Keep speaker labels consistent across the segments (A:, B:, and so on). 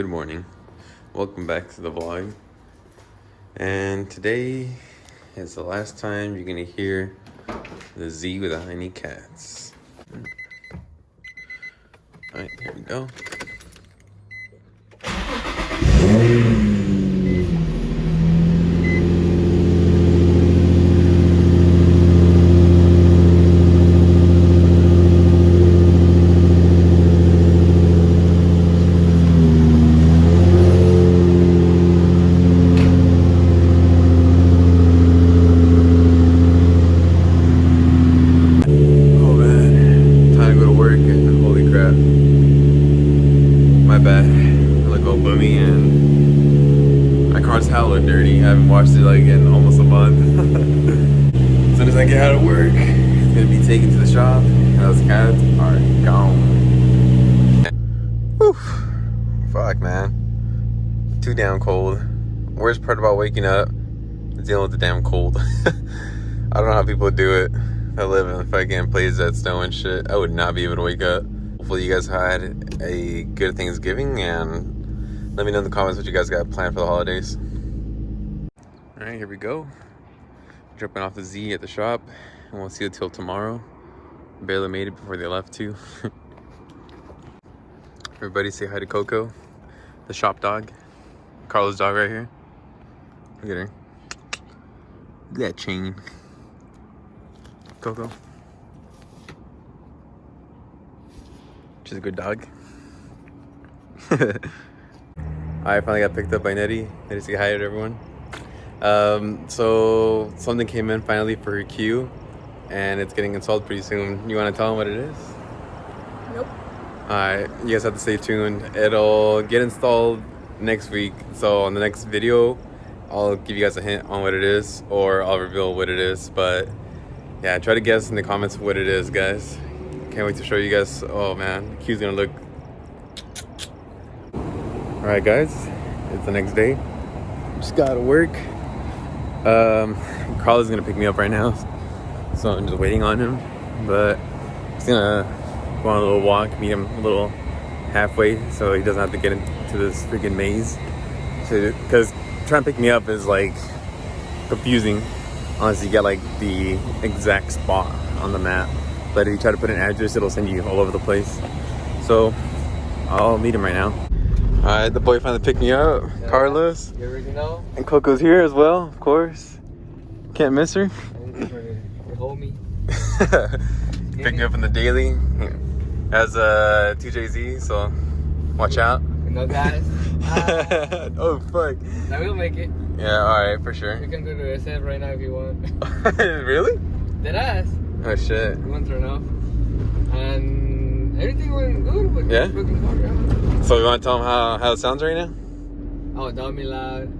A: Good morning. Welcome back to the vlog. And today is the last time you're gonna hear the Z without any cats. Alright, here we go. Hella dirty. I haven't washed it like in almost a month. As soon as I get out of work, it's gonna be taken to the shop and those cats are gone. Whew. Fuck, man. Too damn cold. Worst part about waking up is dealing with the damn cold. I don't know how people do it. I live in fucking places that snow and shit. I would not be able to wake up. Hopefully you guys had a good Thanksgiving, and let me know in the comments what you guys got planned for the holidays. All right, here we go. Dropping off the Z at the shop, and we'll see you till tomorrow. Barely made it before they left too. Everybody say hi to Coco, the shop dog. Carla's dog right here. Look at her. Look at that chain. Coco. She's a good dog. I finally got picked up by Nettie. Nettie, say hi to everyone. So something came in finally for her queue, and it's getting installed pretty soon. You want to tell them what it is?
B: Nope.
A: Alright, you guys have to stay tuned. It'll get installed next week, so on the next video I'll give you guys a hint on what it is, or I'll reveal what it is. But yeah, try to guess in the comments what it is, guys. Can't wait to show you guys. Oh man, the queue's gonna look. Alright guys, it's the next day. Just got to work. Carla's gonna pick me up right now, so I'm just waiting on him. But I'm just gonna go on a little walk, meet him a little halfway, so he doesn't have to get into this freaking maze. Because trying to pick me up is like confusing unless you get like the exact spot on the map. But if you try to put an address, it'll send you all over the place. So I'll meet him right now. Alright, the boy finally picked me up. Yeah, Carlos.
B: You already know.
A: And Coco's here as well, of course. Can't miss her.
B: Your homie.
A: Picked me up in the daily. Has a 2JZ, so watch out.
B: No guys.
A: Oh fuck.
B: I will make it.
A: Yeah, alright, for sure.
B: You can go to SF right now if you want.
A: Really?
B: Deadass.
A: Oh shit.
B: You won't turn off. And everything went good with
A: yeah?
B: this fucking car.
A: So you want to tell them how it sounds right now?
B: Oh, dummy loud.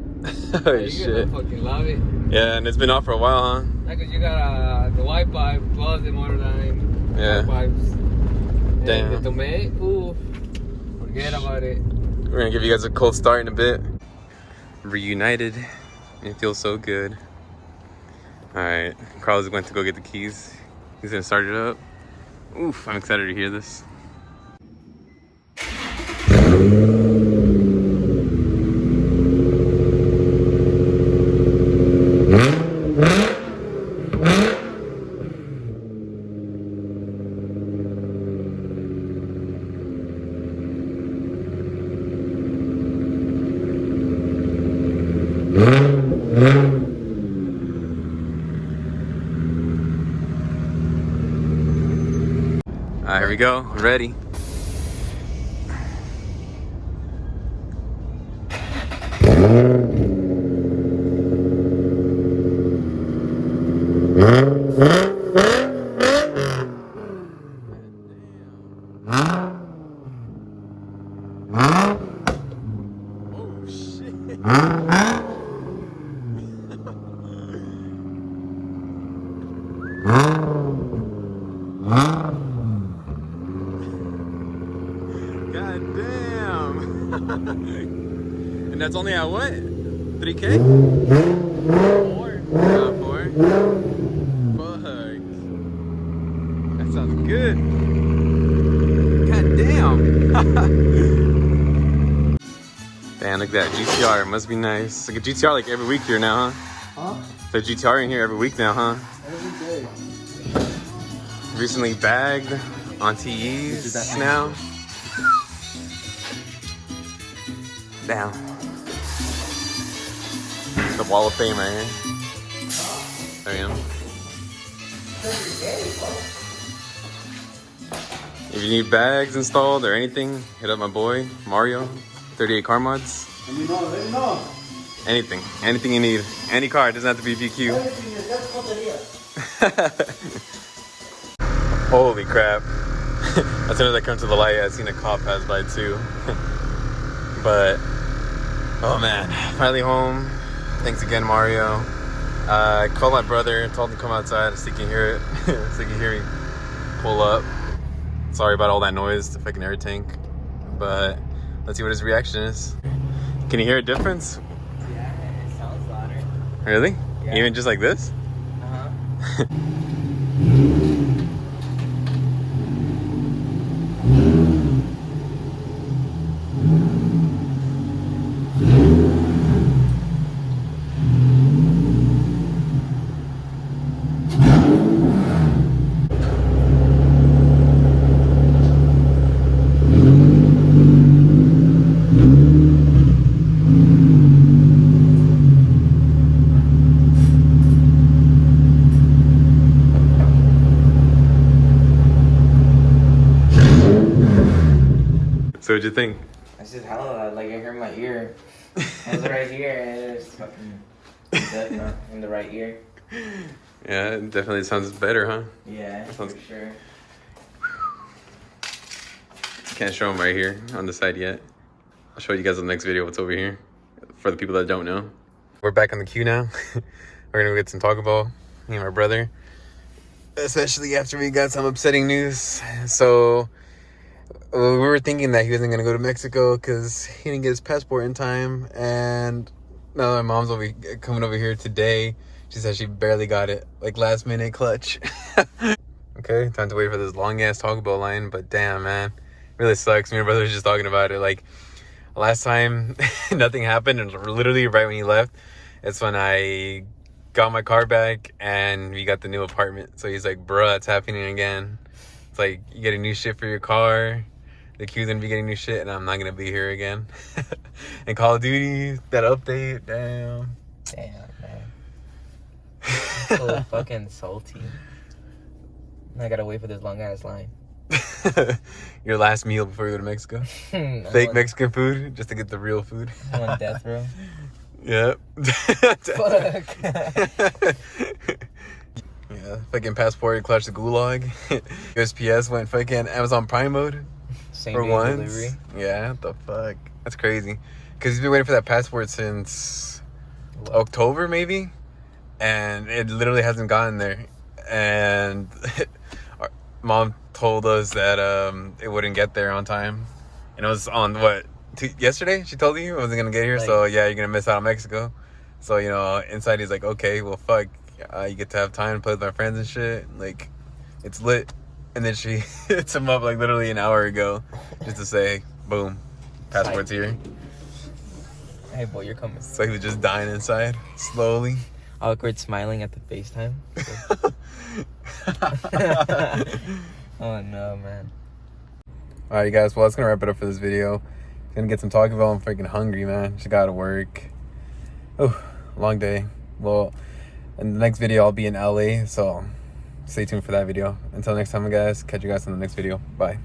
A: Oh
B: you
A: shit.
B: Gonna fucking love it.
A: Yeah, and it's been off for a while, huh?
B: Yeah, cause you got the white pipe plus the Motordyne
A: yeah.
B: pipes.
A: Damn.
B: And the tomate, ooh, forget about it.
A: We're gonna give you guys a cold start in a bit. Reunited. It feels so good. Alright, Carlos went to go get the keys. He's gonna start it up. Oof, I'm excited to hear this. Alright, here we go. We're ready. Oh shit. God damn. And that's only at what? 3K? 4. 4. Fuck. That sounds good. God damn. Like that GTR must be nice. Like a GTR like every week here now, huh?
B: Huh?
A: The GTR in here every week now, huh?
B: Every day.
A: Recently bagged on TEs now. Damn. The wall of fame right here. There you go. If you need bags installed or anything, hit up my boy Mario, 38 Car Mods.
B: Let me know.
A: Anything you need. Any car, it doesn't have to be BQ. Holy crap. As soon as I come to the light, I seen a cop pass by too. But, oh man, finally home. Thanks again, Mario. I called my brother, told him to come outside so he can hear it. So he can hear me pull up. Sorry about all that noise, the fucking air tank. But let's see what his reaction is. Can you hear a difference?
B: Yeah, it sounds louder.
A: Really?
B: Yeah.
A: Even just like this?
B: Uh-huh.
A: So what'd you think?
C: I said hella loud, like I heard my ear. I was right here and it's fucking dead in the right ear.
A: Yeah, it definitely sounds better, huh?
C: Yeah, for
A: Sounds-
C: sure.
A: Can't show them right here on the side yet. I'll show you guys in the next video what's over here for the people that don't know. We're back on the queue now. We're gonna go get some Taco Bell, me and my brother. Especially after we got some upsetting news. So we were thinking that he wasn't gonna go to Mexico because he didn't get his passport in time. And now my mom's coming over here today. She said she barely got it, like last minute clutch. Okay, time to wait for this long ass Taco Bell line. But damn, man, really sucks. Me and my brother was just talking about it. Like last time, nothing happened, and literally right when he left, it's when I got my car back and we got the new apartment. So he's like, bruh, it's happening again. It's like you get a new shit for your car. The queue's gonna be getting new shit, and I'm not gonna be here again. And Call of Duty, that update, damn.
C: Damn, man. So fucking salty. I gotta wait for this long ass line.
A: Your last meal before you go to Mexico?
C: I'm
A: Fake Mexican food, just to get the real food.
C: on death row.
A: Yep.
C: Fuck.
A: Yeah, fucking passport clutched the gulag. USPS went fucking Amazon Prime mode
C: Same
A: for
C: day
A: once.
C: delivery.
A: Yeah, what the fuck? That's crazy. Because he's been waiting for that passport since October, maybe. And it literally hasn't gotten there. And our mom told us that it wouldn't get there on time. And it was on what? Yesterday? She told you it wasn't going to get here.
C: Like,
A: so yeah, you're going to miss out on Mexico. So, you know, inside he's like, okay, well, fuck. You get to have time to play with my friends and shit. Like, it's lit. And then she hits him up like literally an hour ago just to say, boom, passport's here.
C: Hey boy, you're coming.
A: So he was just dying inside, slowly.
C: Awkward smiling at the FaceTime. Oh no, man.
A: Alright, guys, well, that's gonna wrap it up for this video. Gonna get some Taco Bell. I'm freaking hungry, man. Just gotta work. Oh, long day. Well, in the next video, I'll be in LA, so stay tuned for that video. Until next time, guys, catch you guys in the next video. Bye.